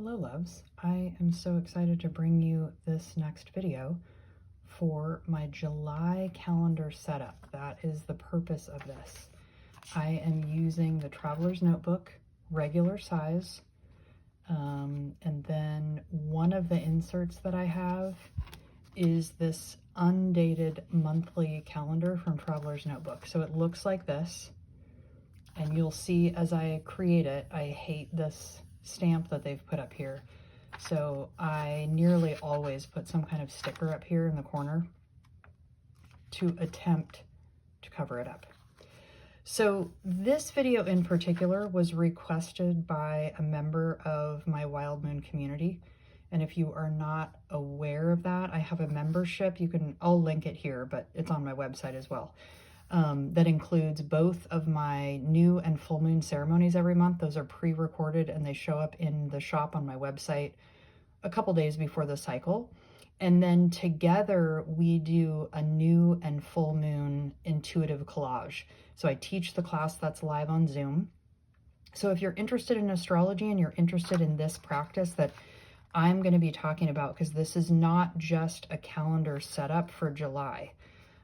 Hello loves, I am so excited to bring you this next video for my July calendar setup. That is the purpose of this. I am using the Traveler's Notebook, regular size, and then one of the inserts that I have is this undated monthly calendar from Traveler's Notebook. So it looks like this, and you'll see as I create it, I hate this stamp that they've put up here. So I nearly always put some kind of sticker up here in the corner to attempt to cover it up. So this video in particular was requested by a member of my Wild Moon community. And if you are not aware of that, I have a membership. I'll link it here, but it's on my website as well. That includes both of my new and full moon ceremonies every month. Those are pre-recorded and they show up in the shop on my website a couple days before the cycle. And then together we do a new and full moon intuitive collage. So I teach the class that's live on Zoom. So if you're interested in astrology and you're interested in this practice that I'm going to be talking about, because this is not just a calendar setup for July.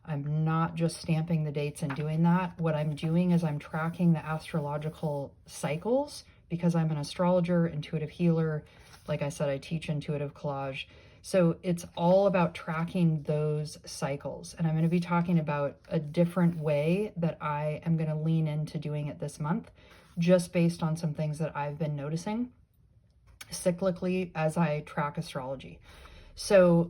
I'm not just stamping the dates and doing that. What I'm doing is I'm tracking the astrological cycles because I'm an astrologer, intuitive healer. Like I said, I teach intuitive collage. So it's all about tracking those cycles. And I'm going to be talking about a different way that I am going to lean into doing it this month, just based on some things that I've been noticing cyclically as I track astrology. So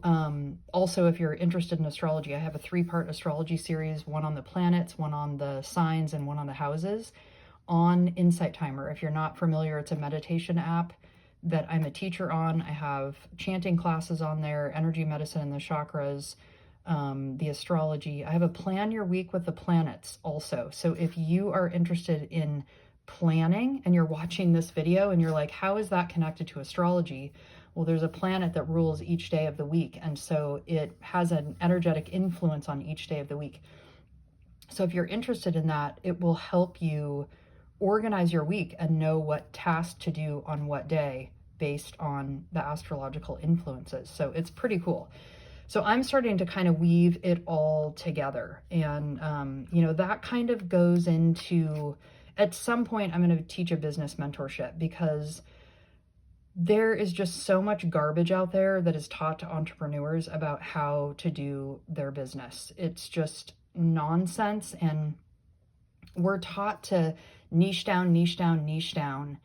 also, if you're interested in astrology, I have a 3-part astrology series, one on the planets, one on the signs, and one on the houses on Insight Timer. If you're not familiar, it's a meditation app that I'm a teacher on. I have chanting classes on there, energy medicine and the chakras, the astrology. I have a plan your week with the planets also. So if you are interested in planning and you're watching this video and you're like, how is that connected to astrology? Well, there's a planet that rules each day of the week, and so it has an energetic influence on each day of the week. So if you're interested in that, it will help you organize your week and know what task to do on what day based on the astrological influences. So it's pretty cool. So I'm starting to kind of weave it all together, and that kind of goes into, at some point I'm going to teach a business mentorship, because there is just so much garbage out there that is taught to entrepreneurs about how to do their business. It's just nonsense. And we're taught to niche down, niche down, niche down.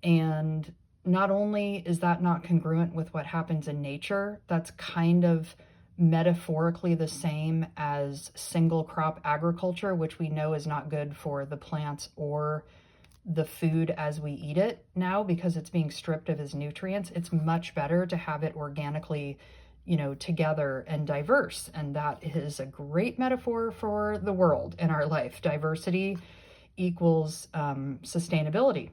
And not only is that not congruent with what happens in nature, that's kind of metaphorically the same as single crop agriculture, which we know is not good for the plants or the food as we eat it now, because it's being stripped of its nutrients. It's much better to have it organically, together and diverse. And that is a great metaphor for the world and our life. Diversity equals sustainability.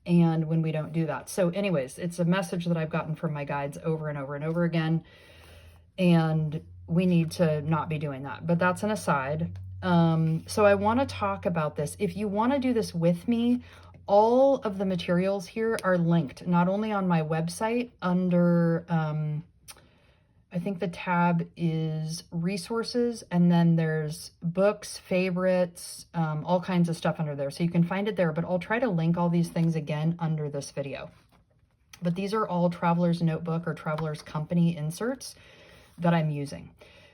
And when we don't do that. So anyways, it's a message that I've gotten from my guides over and over and over again. And we need to not be doing that. But that's an aside. So I want to talk about this. If you want to do this with me, all of the materials here are linked, not only on my website under, I think the tab is resources, and then there's books, favorites, all kinds of stuff under there. So you can find it there, but I'll try to link all these things again under this video. But these are all Traveler's Notebook or Traveler's Company inserts that I'm using.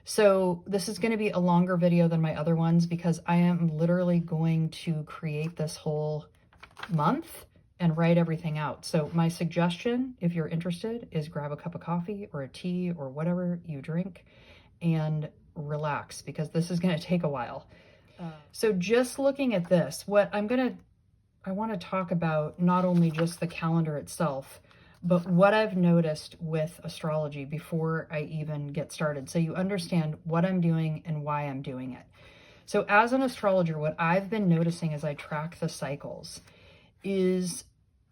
So this is going to be a longer video than my other ones, because I am literally going to create this whole month and write everything out. So my suggestion, if you're interested, is grab a cup of coffee or a tea or whatever you drink and relax, because this is going to take a while. So just looking at this, I want to talk about not only just the calendar itself, but what I've noticed with astrology before I even get started, so you understand what I'm doing and why I'm doing it. So as an astrologer, what I've been noticing as I track the cycles is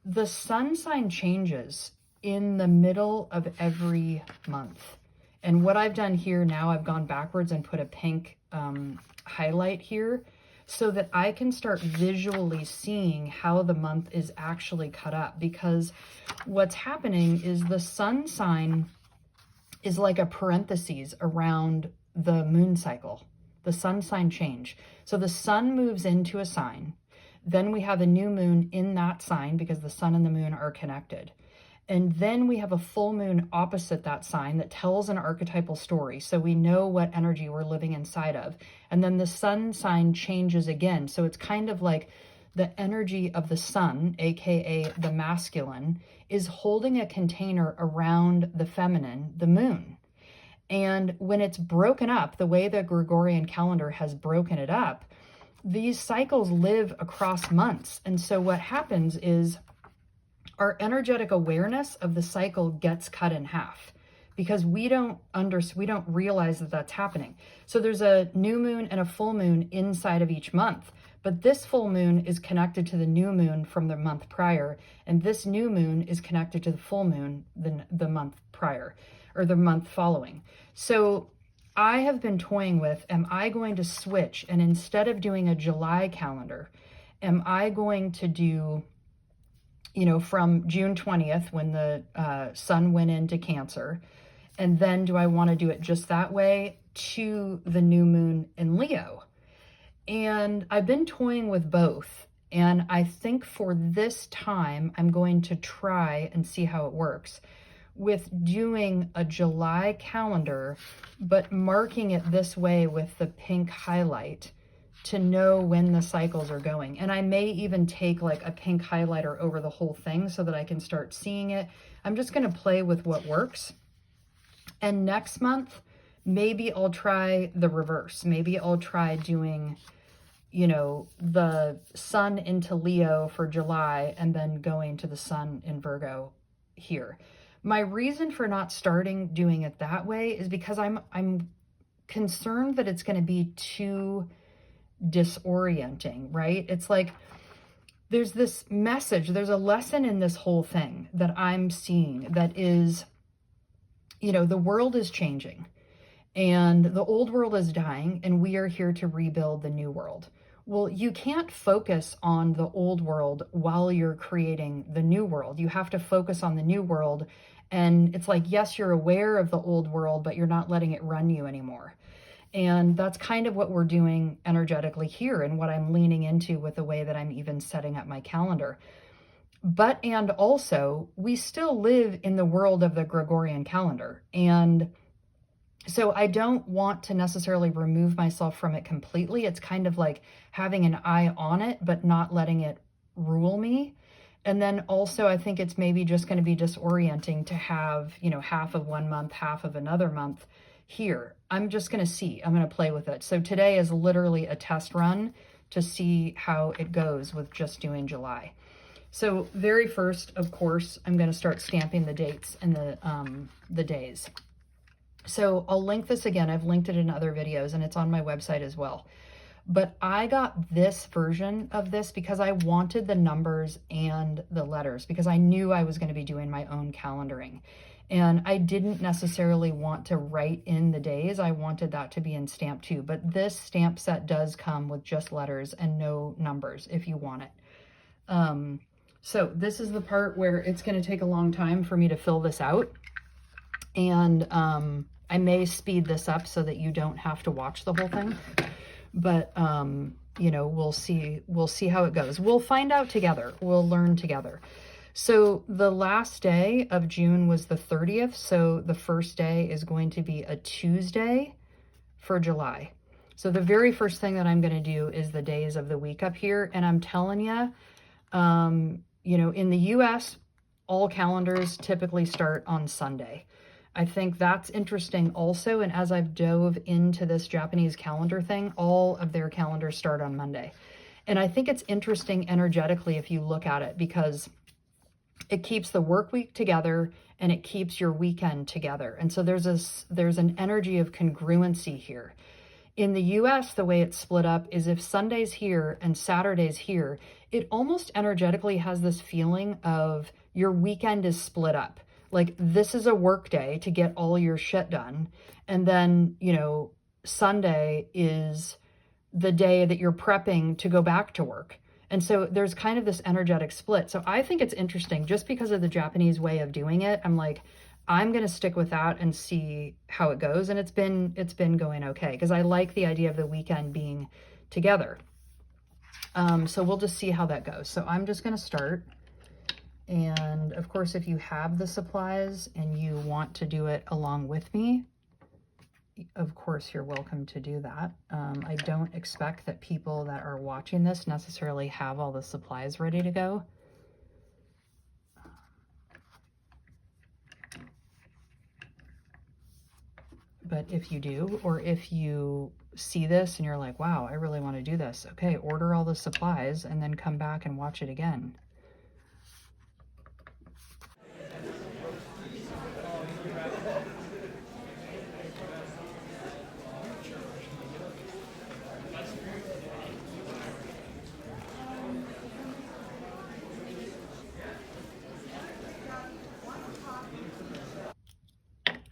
the sun sign changes in the middle of every month. And what I've done here now, I've gone backwards and put a pink highlight here. so that I can start visually seeing how the month is actually cut up. Because what's happening is the sun sign is like a parenthesis around the moon cycle, the sun sign change. So the sun moves into a sign, then we have a new moon in that sign because the sun and the moon are connected. And then we have a full moon opposite that sign that tells an archetypal story. So we know what energy we're living inside of. And then the sun sign changes again. So it's kind of like the energy of the sun, aka the masculine, is holding a container around the feminine, the moon. And when it's broken up, the way the Gregorian calendar has broken it up, these cycles live across months. And so what happens is our energetic awareness of the cycle gets cut in half because we don't realize that that's happening. So there's a new moon and a full moon inside of each month, but this full moon is connected to the new moon from the month prior, and this new moon is connected to the full moon the month prior, or the month following. So I have been toying with, am I going to switch, and instead of doing a July calendar, am I going to do, you know, from June 20th when the sun went into Cancer, and then do I want to do it just that way to the new moon in Leo? And I've been toying with both, and I think for this time I'm going to try and see how it works with doing a July calendar, but marking it this way with the pink highlight to know when the cycles are going. And I may even take like a pink highlighter over the whole thing so that I can start seeing it. I'm just going to play with what works. And next month, maybe I'll try the reverse. Maybe I'll try doing, you know, the sun into Leo for July and then going to the sun in Virgo here. My reason for not starting doing it that way is because I'm concerned that it's going to be too disorienting, right? It's like there's this message, there's a lesson in this whole thing that I'm seeing that is, you know, the world is changing and the old world is dying and we are here to rebuild the new world. Well, you can't focus on the old world while you're creating the new world. You have to focus on the new world. And it's like, yes, you're aware of the old world, but you're not letting it run you anymore. And that's kind of what we're doing energetically here and what I'm leaning into with the way that I'm even setting up my calendar. But, and also, we still live in the world of the Gregorian calendar. And so I don't want to necessarily remove myself from it completely. It's kind of like having an eye on it, but not letting it rule me. And then also, I think it's maybe just going to be disorienting to have, you know, half of one month, half of another month here. I'm just going to see. I'm going to play with it. So today is literally a test run to see how it goes with just doing July. So very first, of course, I'm going to start stamping the dates and the days. So I'll link this again. I've linked it in other videos and it's on my website as well. But I got this version of this because I wanted the numbers and the letters because I knew I was going to be doing my own calendaring. And I didn't necessarily want to write in the days. I wanted that to be in stamp too. But this stamp set does come with just letters and no numbers if you want it. So this is the part where it's going to take a long time for me to fill this out. And I may speed this up so that you don't have to watch the whole thing. But, you know, we'll see how it goes. We'll find out together. We'll learn together. So the last day of June was the 30th. So the first day is going to be a Tuesday for July. So the very first thing that I'm going to do is the days of the week up here. And I'm telling you, you know, in the US, all calendars typically start on Sunday. I think that's interesting also. And as I've dove into this Japanese calendar thing, all of their calendars start on Monday. And I think it's interesting energetically if you look at it because it keeps the work week together and it keeps your weekend together. And so there's an energy of congruency here. In the US, the way it's split up is if Sunday's here and Saturday's here, it almost energetically has this feeling of your weekend is split up. Like this is a work day to get all your shit done. And then, you know, Sunday is the day that you're prepping to go back to work. And so there's kind of this energetic split. So I think it's interesting just because of the Japanese way of doing it. I'm like, I'm going to stick with that and see how it goes. And it's been going okay because I like the idea of the weekend being together. So we'll just see how that goes. So I'm just going to start. And of course, if you have the supplies and you want to do it along with me, of course, you're welcome to do that. I don't expect that people that are watching this necessarily have all the supplies ready to go. But if you do, or if you see this and you're like, wow, I really want to do this. Okay, order all the supplies and then come back and watch it again.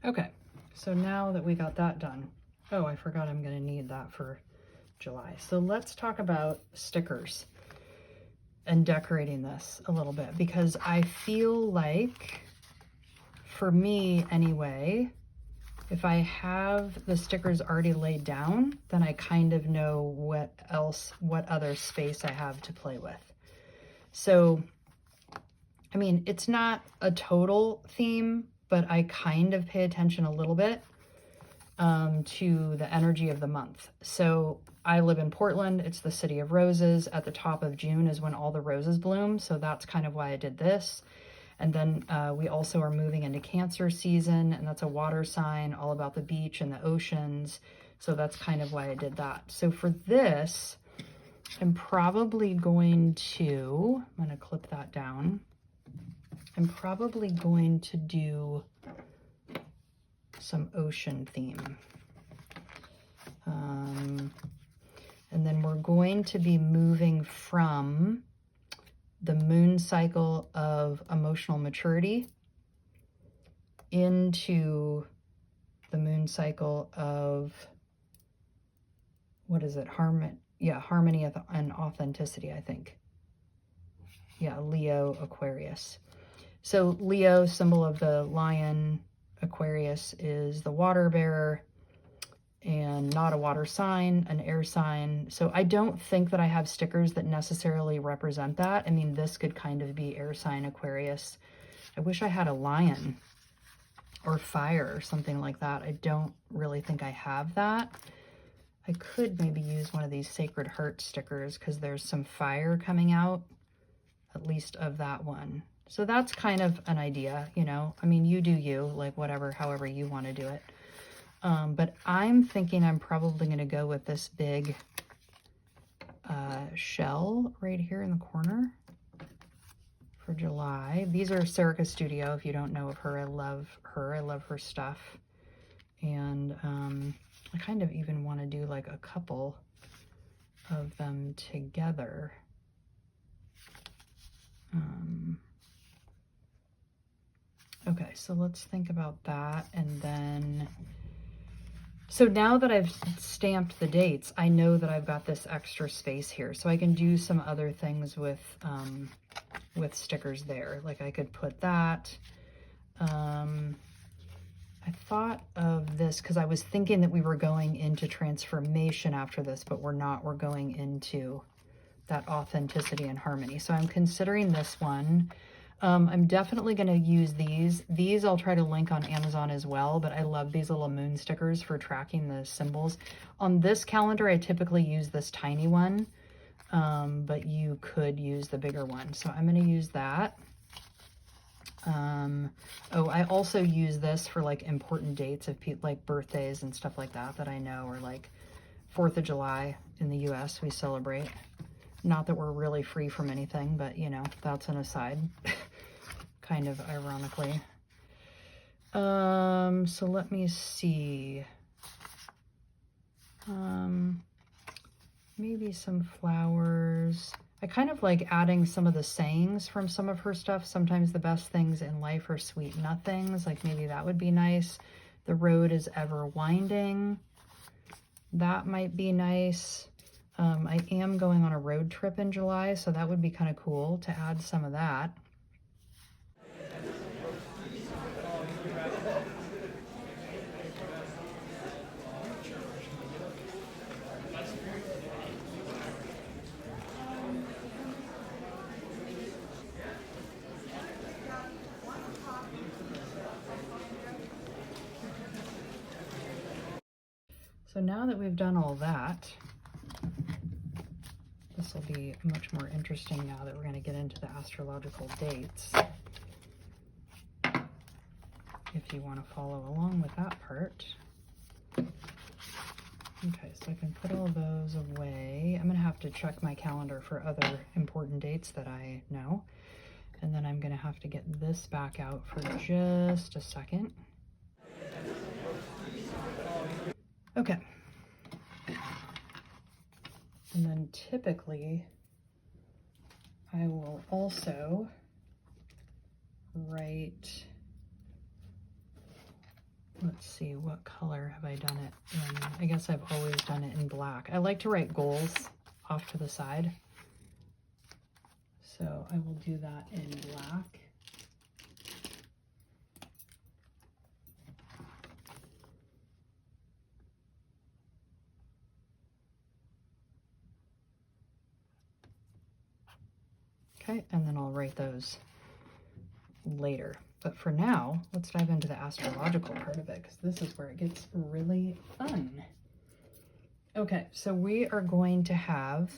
Okay, so now that we got that done, oh, I forgot I'm going to need that for July. So let's talk about stickers and decorating this a little bit, because I feel like, for me anyway, if I have the stickers already laid down, then I kind of know what other space I have to play with. So, I mean, it's not a total theme, but I kind of pay attention a little bit to the energy of the month. So I live in Portland. It's the city of roses. At the top of June is when all the roses bloom. So that's kind of why I did this. And then we also are moving into Cancer season, and that's a water sign, all about the beach and the oceans. So that's kind of why I did that. So for this, I'm probably going to, I'm going to clip that down. I'm probably going to do some ocean theme. And then we're going to be moving from the moon cycle of emotional maturity into the moon cycle of, what is it? Harmony and authenticity, I think. Yeah, Leo, Aquarius. So Leo, symbol of the lion. Aquarius is the water bearer and not a water sign, an air sign. So I don't think that I have stickers that necessarily represent that. I mean, this could kind of be air sign Aquarius. I wish I had a lion or fire or something like that. I don't really think I have that. I could maybe use one of these Sacred Heart stickers because there's some fire coming out, at least of that one. So that's kind of an idea, you know. I mean, you do you, like whatever, however you want to do it. But I'm thinking I'm probably going to go with this big shell right here in the corner for July. These are Serica Studio. If you don't know of her, I love her. I love her stuff. And I kind of even want to do like a couple of them together. Okay, so let's think about that. And then, so now that I've stamped the dates, I know that I've got this extra space here, so I can do some other things with stickers there. Like I could put that. I thought of this because I was thinking that we were going into transformation after this, but we're not. We're going into that authenticity and harmony. So I'm considering this one. I'm definitely going to use these. These I'll try to link on Amazon as well, but I love these little moon stickers for tracking the symbols. On this calendar, I typically use this tiny one, but you could use the bigger one. So I'm going to use that. Oh, I also use this for like important dates of people, like birthdays and stuff like that I know, or like 4th of July in the US we celebrate. Not that we're really free from anything, but you know, that's an aside, kind of ironically. So let me see. Maybe some flowers. I kind of like adding some of the sayings from some of her stuff. Sometimes the best things in life are sweet nothings. Like maybe that would be nice. The road is ever winding. That might be nice. I am going on a road trip in July, so that would be kind of cool to add some of that. So now that we've done all that, this will be much more interesting now that we're going to get into the astrological dates. If you want to follow along with that part. Okay, so I can put all those away. I'm going to have to check my calendar for other important dates that I know. And then I'm going to have to get this back out for just a second. Okay. And then typically I will also write, let's see, what color have I done it in? I guess I've always done it in black. I like to write goals off to the side. So I will do that in black. Okay, and then I'll write those later. But for now, let's dive into the astrological part of it, because this is where it gets really fun. Okay, so we are going to have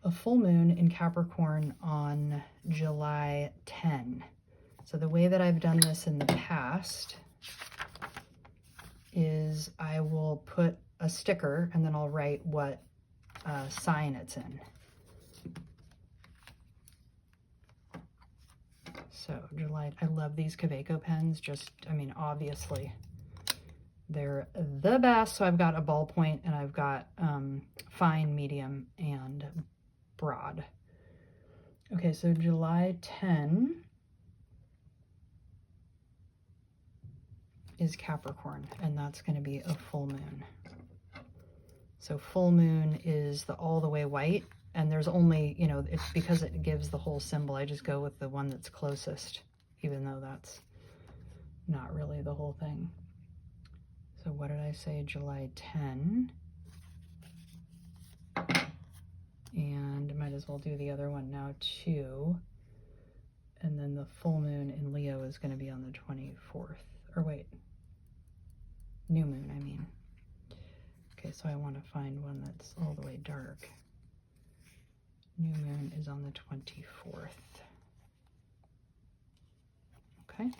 a full moon in Capricorn on July 10. So the way that I've done this in the past is I will put a sticker and then I'll write what sign it's in. So July, I love these Kaweco pens. Just, I mean, obviously they're the best. So I've got a ballpoint and I've got fine, medium, and broad. Okay, so July 10 is Capricorn, and that's going to be a full moon. So full moon is the all the way white. And there's only, you know, it's because it gives the whole symbol. I just go with the one that's closest, even though that's not really the whole thing. So what did I say? July 10. And might as well do the other one now too. And then the full moon in Leo is going to be on the 24th. Or wait, new moon, I mean. Okay, so I want to find one that's all the way dark. New moon is on the 24th. Okay.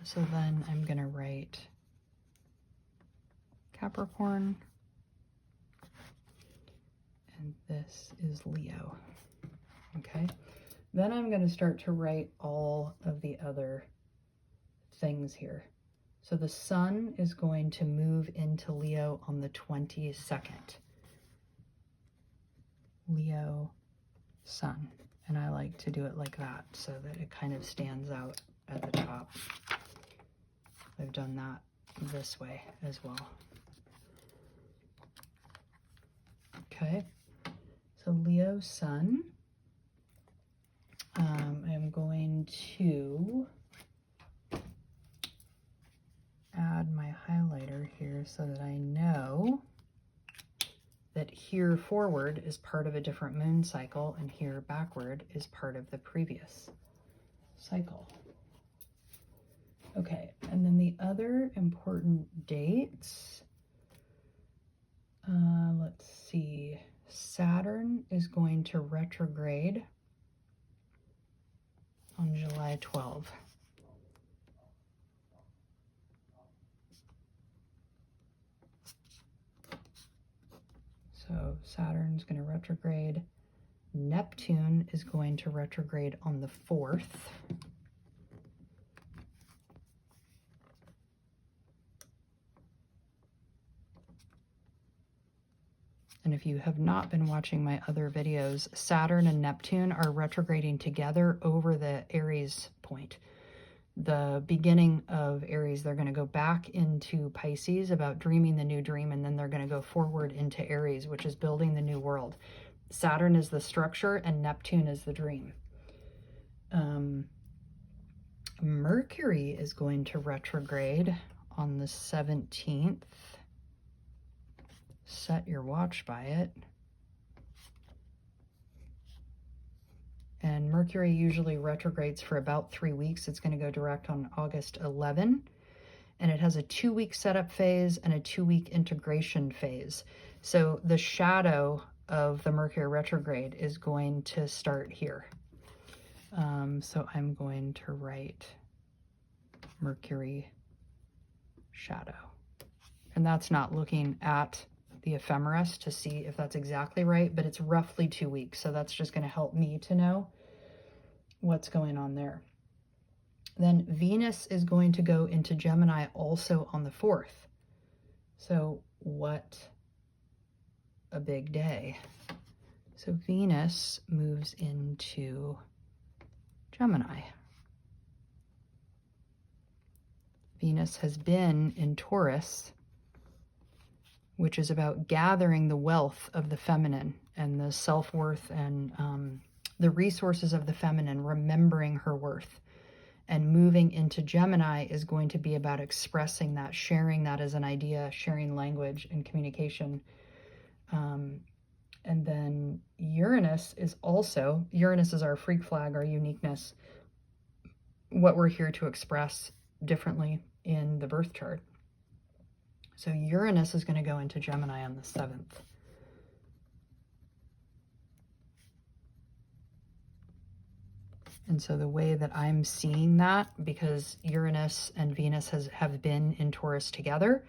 So then I'm going to write Capricorn. And this is Leo. Okay. Then I'm going to start to write all of the other things here. So the sun is going to move into Leo on the 22nd. Leo, sun. And I like to do it like that so that it kind of stands out at the top. I've done that this way as well. Okay, so Leo, sun. I'm going to add my highlighter here so that I know that here forward is part of a different moon cycle and here backward is part of the previous cycle. Okay, and then the other important dates, let's see, Saturn is going to retrograde on July 12. So Saturn's going to retrograde. Neptune is going to retrograde on the 4th. And if you have not been watching my other videos, Saturn and Neptune are retrograding together over the Aries point. the beginning of Aries, they're going to go back into Pisces about dreaming the new dream, and then they're going to go forward into Aries, which is building the new world. Saturn is the structure and Neptune is the dream. Mercury is going to retrograde on the 17th. Set your watch by it. And Mercury usually retrogrades for about 3 weeks. It's going to go direct on August 11. And it has a 2-week setup phase and a 2-week integration phase. So the shadow of the Mercury retrograde is going to start here. So I'm going to write Mercury shadow. And that's not looking at the ephemeris to see if that's exactly right, but it's roughly 2 weeks. So that's just going to help me to know what's going on there. Then Venus is going to go into Gemini also on the 4th. So what a big day. So Venus moves into Gemini. Venus has been in Taurus, which is about gathering the wealth of the feminine and the self-worth and the resources of the feminine, remembering her worth. And moving into Gemini is going to be about expressing that, sharing that as an idea, sharing language and communication. And then Uranus is our freak flag, our uniqueness, what we're here to express differently in the birth chart. So Uranus is going to go into Gemini on the 7th. And so the way that I'm seeing that, because Uranus and Venus have been in Taurus together,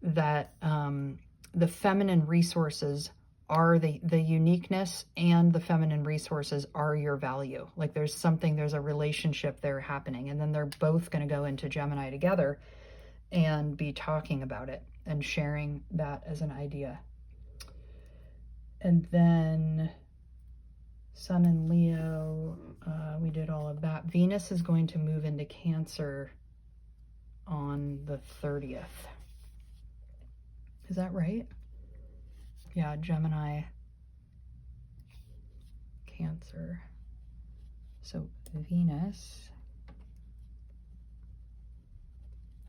that the feminine resources are the uniqueness, and the feminine resources are your value. Like there's a relationship there happening, and then they're both going to go into Gemini together and be talking about it and sharing that as an idea. And then Sun in Leo, we did all of that. Venus is going to move into Cancer on the 30th. Is that right? Yeah, Gemini, Cancer. So Venus,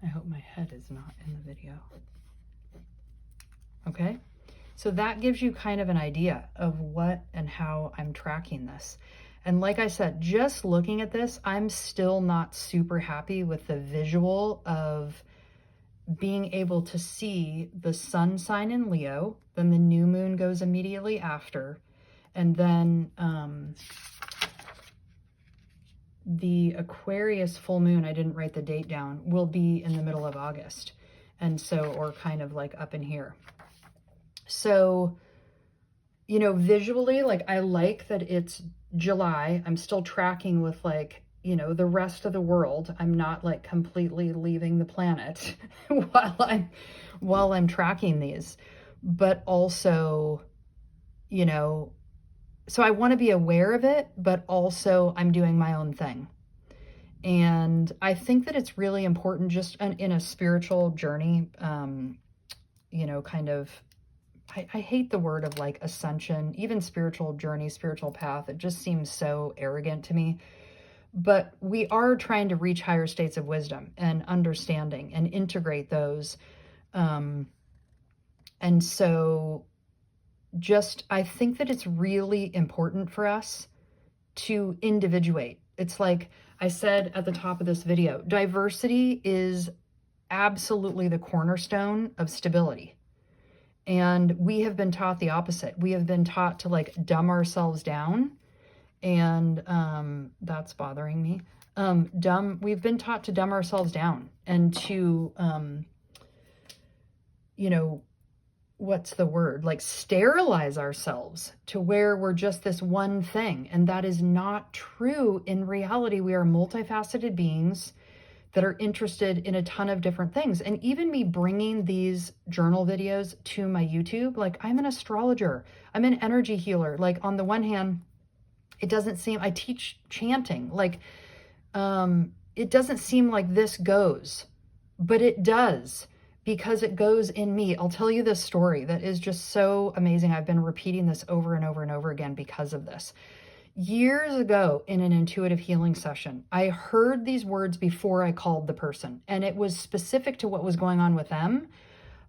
I hope my head is not in the video. Okay, so that gives you kind of an idea of what and how I'm tracking this. And like I said, just looking at this, I'm still not super happy with the visual of being able to see the sun sign in Leo, then the new moon goes immediately after, and then the Aquarius full moon, I didn't write the date down, will be in the middle of August. And so, or kind of like up in here. So, you know, visually, like I like that it's July. I'm still tracking with like, you know, the rest of the world. I'm not like completely leaving the planet while I'm tracking these, but also, you know, so I want to be aware of it, but also I'm doing my own thing. And I think that it's really important just in a spiritual journey, you know, kind of, I hate the word of like ascension, even spiritual journey, spiritual path. It just seems so arrogant to me. But we are trying to reach higher states of wisdom and understanding and integrate those. And so just, I think that it's really important for us to individuate. It's like I said at the top of this video, diversity is absolutely the cornerstone of stability. And we have been taught the opposite. We have been taught to like dumb ourselves down. And that's bothering me. We've been taught to dumb ourselves down and to, you know, what's the word? Like sterilize ourselves to where we're just this one thing. And that is not true. In reality, we are multifaceted beings that are interested in a ton of different things. And even me bringing these journal videos to my YouTube, like I'm an astrologer, I'm an energy healer. Like on the one hand, it doesn't seem, I teach chanting, like, it doesn't seem like this goes, but it does, because it goes in me. I'll tell you this story that is just so amazing. I've been repeating this over and over and over again because of this. Years ago in an intuitive healing session, I heard these words before I called the person, and it was specific to what was going on with them,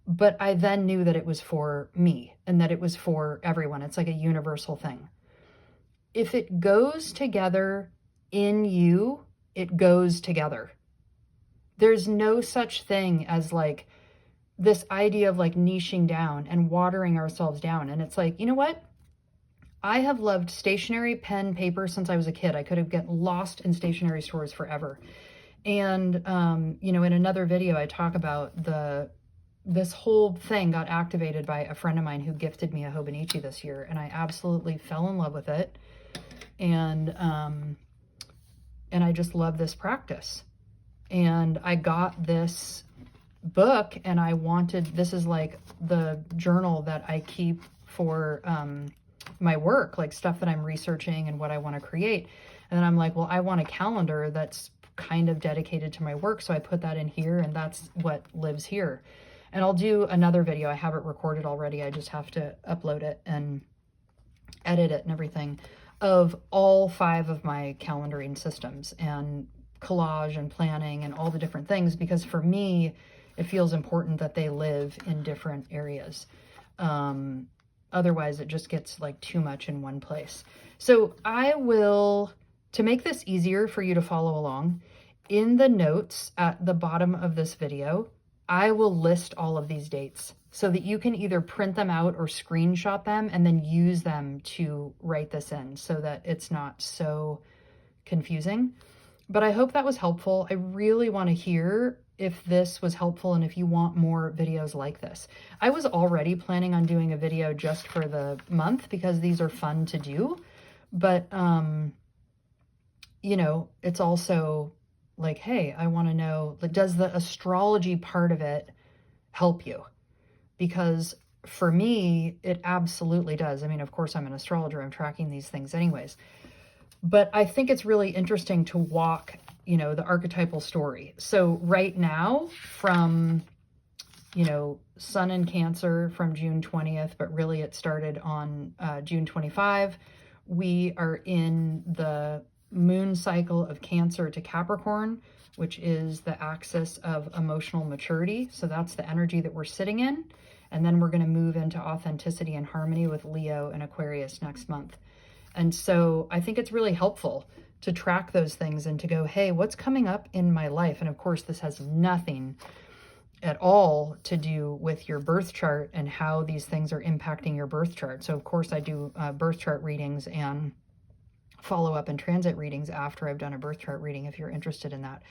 but I then knew that it was for me and that it was for everyone. It's like a universal thing. If it goes together in you, it goes together. There's no such thing as like this idea of like niching down and watering ourselves down. And it's like, you know what? I have loved stationery, pen, paper since I was a kid. I could have gotten lost in stationery stores forever. And, you know, in another video, I talk about this whole thing got activated by a friend of mine who gifted me a Hobonichi this year. And I absolutely fell in love with it. And I just love this practice. And I got this book, and I wanted, this is like the journal that I keep for my work, like stuff that I'm researching and what I want to create. And then I'm like, well, I want a calendar that's kind of dedicated to my work. So I put that in here, and that's what lives here. And I'll do another video. I have it recorded already. I just have to upload it and edit it and everything, of all 5 of my calendaring systems and collage and planning and all the different things, because for me, it feels important that they live in different areas. Otherwise, it just gets like too much in one place. So I will, to make this easier for you to follow along, in the notes at the bottom of this video, I will list all of these dates so that you can either print them out or screenshot them and then use them to write this in so that it's not so confusing. But I hope that was helpful. I really want to hear if this was helpful and if you want more videos like this. I was already planning on doing a video just for the month because these are fun to do. But, you know, it's also like, hey, I want to know, does the astrology part of it help you? Because for me, it absolutely does. I mean, of course, I'm an astrologer. I'm tracking these things anyways. But I think it's really interesting to walk, you know, the archetypal story. So right now, from, you know, Sun in Cancer from June 20th, but really it started on June 25. We are in the moon cycle of Cancer to Capricorn, which is the axis of emotional maturity. So that's the energy that we're sitting in. And then we're going to move into authenticity and harmony with Leo and Aquarius next month. And so I think it's really helpful to track those things and to go, hey, what's coming up in my life? And of course, this has nothing at all to do with your birth chart and how these things are impacting your birth chart. So of course I do birth chart readings and follow-up and transit readings after I've done a birth chart reading if you're interested in that.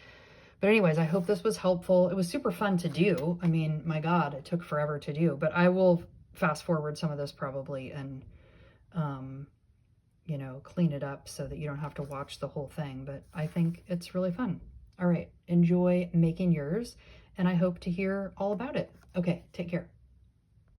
But anyways, I hope this was helpful. It was super fun to do. I mean, my God, it took forever to do, but I will fast forward some of this probably and, you know, clean it up so that you don't have to watch the whole thing. But I think it's really fun. All right, enjoy making yours, and I hope to hear all about it. Okay, take care.